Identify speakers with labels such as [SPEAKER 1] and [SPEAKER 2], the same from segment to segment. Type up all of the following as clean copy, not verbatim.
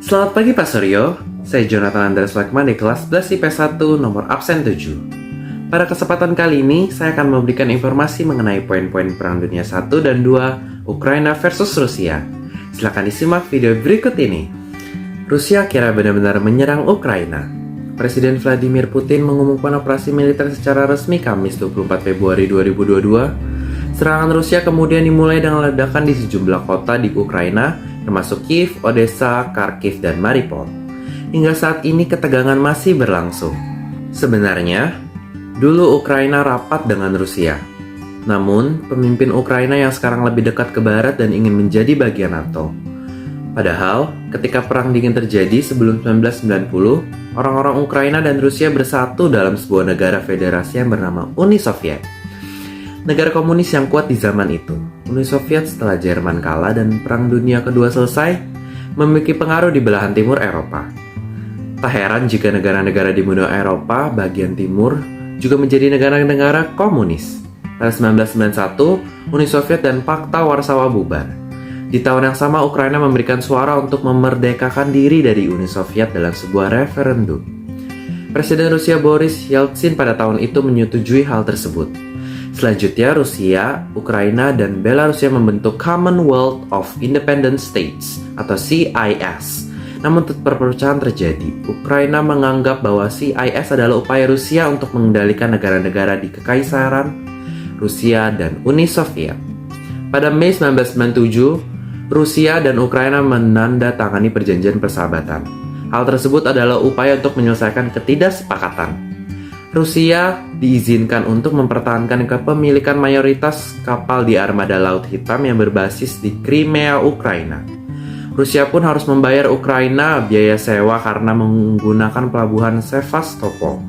[SPEAKER 1] Selamat pagi Pak Suryo, saya Jonathan Andreas Lakman di kelas 11 IPS 1 nomor absen 7. Pada kesempatan kali ini, saya akan memberikan informasi mengenai poin-poin Perang Dunia 1 dan 2 Ukraina versus Rusia. Silahkan disimak video berikut ini. Rusia kira benar-benar menyerang Ukraina. Presiden Vladimir Putin mengumumkan operasi militer secara resmi Kamis 24 Februari 2022. Serangan Rusia kemudian dimulai dengan ledakan di sejumlah kota di Ukraina, termasuk Kiev, Odessa, Kharkiv, dan Mariupol. Hingga saat ini ketegangan masih berlangsung. Sebenarnya, dulu Ukraina rapat dengan Rusia. Namun, pemimpin Ukraina yang sekarang lebih dekat ke barat dan ingin menjadi bagian NATO. Padahal, ketika Perang Dingin terjadi sebelum 1990, orang-orang Ukraina dan Rusia bersatu dalam sebuah negara federasi yang bernama Uni Soviet. Negara komunis yang kuat di zaman itu. Uni Soviet setelah Jerman kalah dan Perang Dunia Kedua selesai, memiliki pengaruh di belahan timur Eropa. Tak heran jika negara-negara di benua Eropa bagian timur juga menjadi negara-negara komunis. Pada 1991, Uni Soviet dan Pakta Warsawa bubar. Di tahun yang sama, Ukraina memberikan suara untuk memerdekakan diri dari Uni Soviet dalam sebuah referendum. Presiden Rusia Boris Yeltsin pada tahun itu menyetujui hal tersebut. Selanjutnya, Rusia, Ukraina, dan Belarusia membentuk Commonwealth of Independent States atau CIS. Namun perpecahan terjadi. Ukraina menganggap bahwa CIS adalah upaya Rusia untuk mengendalikan negara-negara di Kekaisaran Rusia dan Uni Soviet. Pada Mei 1997, Rusia dan Ukraina menandatangani perjanjian persahabatan. Hal tersebut adalah upaya untuk menyelesaikan ketidaksepakatan. Rusia diizinkan untuk mempertahankan kepemilikan mayoritas kapal di armada Laut Hitam yang berbasis di Crimea, Ukraina. Rusia pun harus membayar Ukraina biaya sewa karena menggunakan pelabuhan Sevastopol.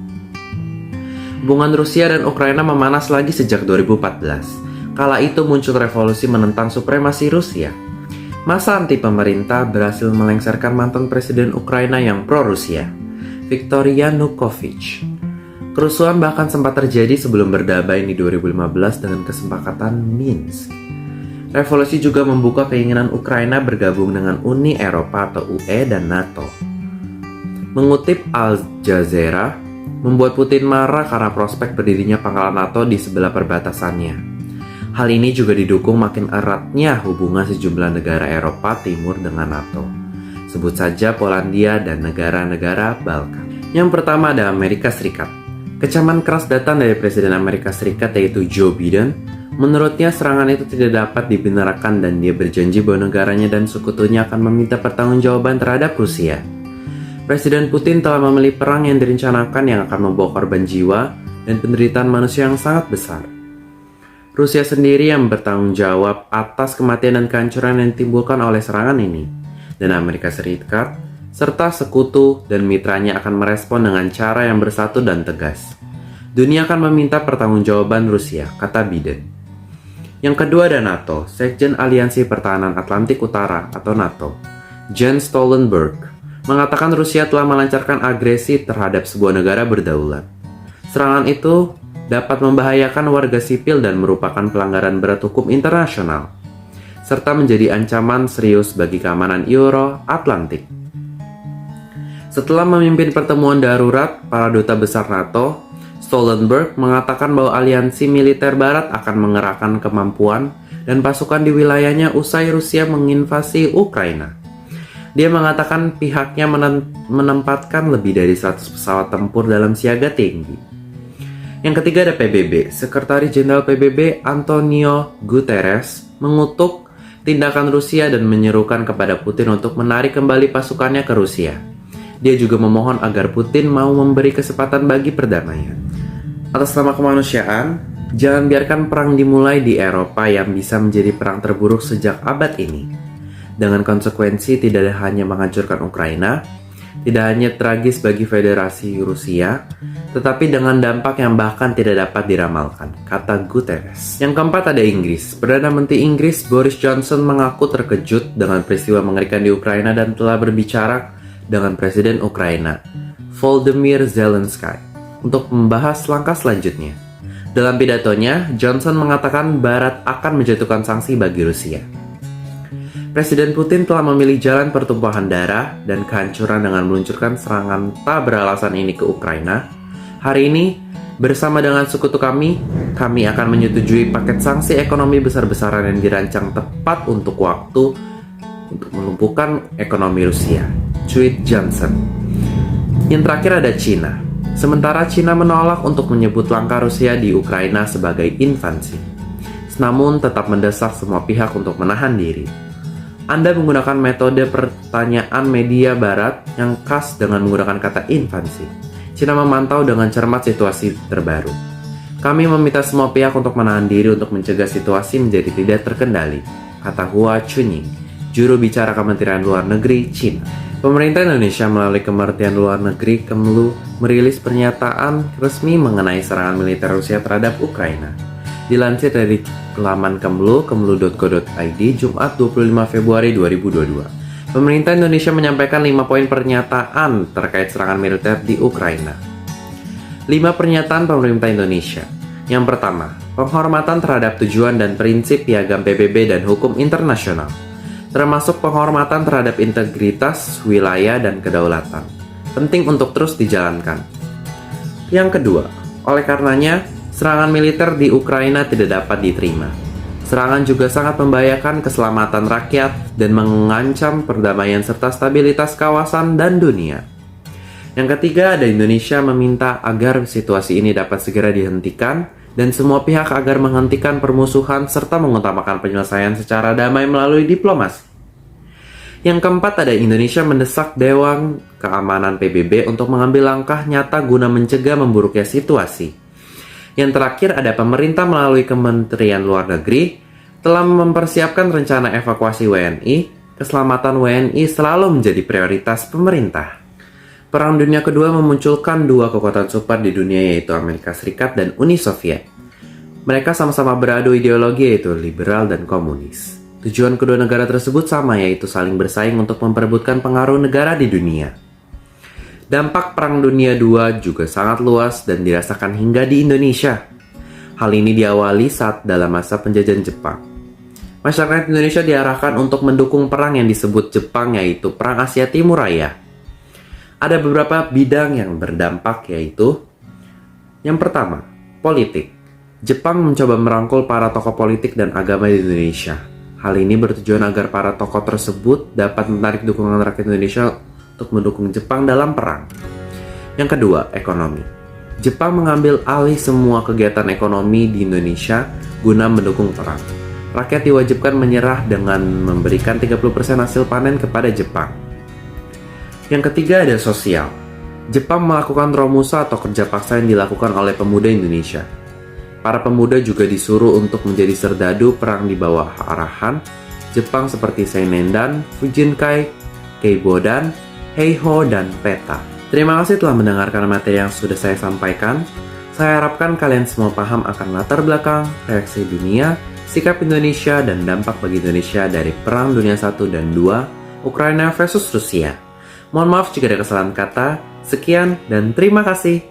[SPEAKER 1] Hubungan Rusia dan Ukraina memanas lagi sejak 2014. Kala itu muncul revolusi menentang supremasi Rusia. Masa anti pemerintah berhasil melengsarkan mantan presiden Ukraina yang pro-Rusia, Viktor Yanukovych. Kerusuhan bahkan sempat terjadi sebelum berdamai di 2015 dengan kesepakatan Minsk. Revolusi juga membuka keinginan Ukraina bergabung dengan Uni Eropa atau UE dan NATO. Mengutip Al Jazeera, membuat Putin marah karena prospek berdirinya pangkalan NATO di sebelah perbatasannya. Hal ini juga didukung makin eratnya hubungan sejumlah negara Eropa Timur dengan NATO. Sebut saja Polandia dan negara-negara Balkan. Yang pertama ada Amerika Serikat. Kecaman keras datang dari Presiden Amerika Serikat yaitu Joe Biden. Menurutnya serangan itu tidak dapat dibenarkan dan dia berjanji bahwa negaranya dan sekutunya akan meminta pertanggungjawaban terhadap Rusia. Presiden Putin telah memilih perang yang direncanakan yang akan membawa korban jiwa dan penderitaan manusia yang sangat besar. Rusia sendiri yang bertanggung jawab atas kematian dan kehancuran yang ditimbulkan oleh serangan ini. Dan Amerika Serikat serta sekutu dan mitranya akan merespon dengan cara yang bersatu dan tegas. Dunia akan meminta pertanggungjawaban Rusia, kata Biden. Yang kedua ada NATO, Sekjen Aliansi Pertahanan Atlantik Utara atau NATO, Jens Stoltenberg, mengatakan Rusia telah melancarkan agresi terhadap sebuah negara berdaulat. Serangan itu dapat membahayakan warga sipil dan merupakan pelanggaran berat hukum internasional, serta menjadi ancaman serius bagi keamanan Euro-Atlantik. Setelah memimpin pertemuan darurat para duta besar NATO, Stoltenberg mengatakan bahwa aliansi militer barat akan mengerahkan kemampuan dan pasukan di wilayahnya usai Rusia menginvasi Ukraina. Dia mengatakan pihaknya menempatkan lebih dari 100 pesawat tempur dalam siaga tinggi. Yang ketiga ada PBB. Sekretaris Jenderal PBB Antonio Guterres mengutuk tindakan Rusia dan menyerukan kepada Putin untuk menarik kembali pasukannya ke Rusia. Dia juga memohon agar Putin mau memberi kesempatan bagi perdamaian. Atas nama kemanusiaan, jangan biarkan perang dimulai di Eropa yang bisa menjadi perang terburuk sejak abad ini. Dengan konsekuensi tidak hanya menghancurkan Ukraina, tidak hanya tragis bagi Federasi Rusia, tetapi dengan dampak yang bahkan tidak dapat diramalkan, kata Guterres. Yang keempat ada Inggris. Perdana Menteri Inggris Boris Johnson mengaku terkejut dengan peristiwa mengerikan di Ukraina dan telah berbicara dengan Presiden Ukraina, Volodymyr Zelensky, untuk membahas langkah selanjutnya. Dalam pidatonya, Johnson mengatakan Barat akan menjatuhkan sanksi bagi Rusia. Presiden Putin telah memilih jalan pertumpahan darah dan kehancuran dengan meluncurkan serangan tak beralasan ini ke Ukraina. Hari ini, bersama dengan sekutu kami akan menyetujui paket sanksi ekonomi besar-besaran yang dirancang tepat untuk waktu untuk melumpuhkan ekonomi Rusia. Tweet Johnson. Yang terakhir ada Cina. Sementara Cina menolak untuk menyebut langkah Rusia di Ukraina sebagai invasi, namun tetap mendesak semua pihak untuk menahan diri. Anda menggunakan metode pertanyaan media barat yang khas dengan menggunakan kata invasi. Cina memantau dengan cermat situasi terbaru. Kami meminta semua pihak untuk menahan diri untuk mencegah situasi menjadi tidak terkendali, kata Hua Chunying, juru bicara Kementerian Luar Negeri Cina. Pemerintah Indonesia melalui Kementerian Luar Negeri Kemlu merilis pernyataan resmi mengenai serangan militer Rusia terhadap Ukraina. Dilansir dari laman Kemlu, kemlu.go.id, Jumat 25 Februari 2022. Pemerintah Indonesia menyampaikan 5 poin pernyataan terkait serangan militer di Ukraina. 5 pernyataan pemerintah Indonesia. Yang pertama, penghormatan terhadap tujuan dan prinsip piagam PBB dan hukum internasional, termasuk penghormatan terhadap integritas, wilayah, dan kedaulatan. Penting untuk terus dijalankan. Yang kedua, oleh karenanya, serangan militer di Ukraina tidak dapat diterima. Serangan juga sangat membahayakan keselamatan rakyat dan mengancam perdamaian serta stabilitas kawasan dan dunia. Yang ketiga, ada Indonesia meminta agar situasi ini dapat segera dihentikan dan semua pihak agar menghentikan permusuhan serta mengutamakan penyelesaian secara damai melalui diplomasi. Yang keempat, ada Indonesia mendesak Dewan Keamanan PBB untuk mengambil langkah nyata guna mencegah memburuknya situasi. Yang terakhir, ada pemerintah melalui Kementerian Luar Negeri telah mempersiapkan rencana evakuasi WNI. Keselamatan WNI selalu menjadi prioritas pemerintah. Perang Dunia Kedua memunculkan dua kekuatan super di dunia, yaitu Amerika Serikat dan Uni Soviet. Mereka sama-sama beradu ideologi, yaitu liberal dan komunis. Tujuan kedua negara tersebut sama, yaitu saling bersaing untuk memperebutkan pengaruh negara di dunia. Dampak Perang Dunia II juga sangat luas dan dirasakan hingga di Indonesia. Hal ini diawali saat dalam masa penjajahan Jepang. Masyarakat Indonesia diarahkan untuk mendukung perang yang disebut Jepang, yaitu Perang Asia Timur Raya. Ada beberapa bidang yang berdampak, yaitu yang pertama, politik. Jepang mencoba merangkul para tokoh politik dan agama di Indonesia. Hal ini bertujuan agar para tokoh tersebut dapat menarik dukungan rakyat Indonesia untuk mendukung Jepang dalam perang. Yang kedua, ekonomi. Jepang mengambil alih semua kegiatan ekonomi di Indonesia guna mendukung perang. Rakyat diwajibkan menyerah dengan memberikan 30% hasil panen kepada Jepang. Yang ketiga, ada sosial. Jepang melakukan romusa atau kerja paksa yang dilakukan oleh pemuda Indonesia. Para pemuda juga disuruh untuk menjadi serdadu perang di bawah arahan Jepang seperti Seinendan, Fujinkai, Keibodan, Heiho, dan Peta. Terima kasih telah mendengarkan materi yang sudah saya sampaikan. Saya harapkan kalian semua paham akan latar belakang, reaksi dunia, sikap Indonesia, dan dampak bagi Indonesia dari Perang Dunia I dan II, Ukraina versus Rusia. Mohon maaf jika ada kesalahan kata. Sekian dan terima kasih.